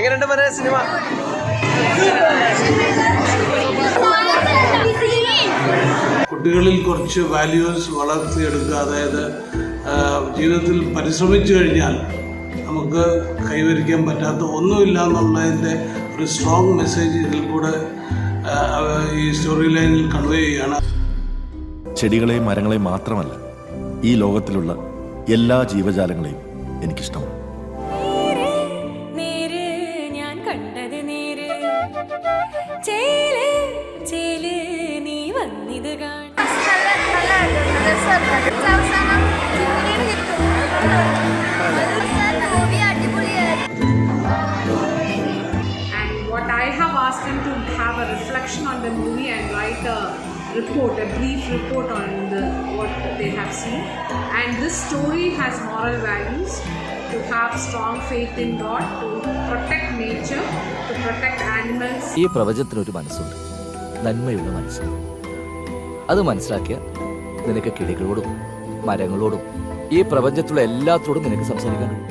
എങ്ങനെയുണ്ട് പറയാ സിനിമ? കുട്ടികളിൽ കുറച്ച് വാല്യൂസ് വളർത്തിയെടുക്കുക, അതായത് ജീവിതത്തിൽ പരിശ്രമിച്ചു കഴിഞ്ഞാൽ നമുക്ക് കൈവരിക്കാൻ പറ്റാത്ത ഒന്നുമില്ല എന്നുള്ളതിൻ്റെ ഒരു സ്ട്രോങ് മെസ്സേജ് ഇതിൽ കൂടെ ഈ സ്റ്റോറി ലൈനിൽ കൺവേ ചെയ്യുകയാണ്. ചെടികളെയും മരങ്ങളെയും മാത്രമല്ല, ഈ ലോകത്തിലുള്ള എല്ലാ ജീവജാലങ്ങളെയും എനിക്കിഷ്ടമാണ്. And what I have asked him to have a reflection on the movie and write a report, a brief report on what they have seen. And this story has moral values, to have strong faith in God, to protect nature, to protect animals. ഈ പ്രപഞ്ചത്തിനൊരു മനസ്സുണ്ട്, നന്മയുള്ള മനസ്സ്. അത് മനസ്സിലാക്കിയ നിനക്ക് കിളികളോടും മരങ്ങളോടും ഈ പ്രപഞ്ചത്തിലുള്ള എല്ലാത്തോടും നിനക്ക് സംസാരിക്കാനുണ്ട്.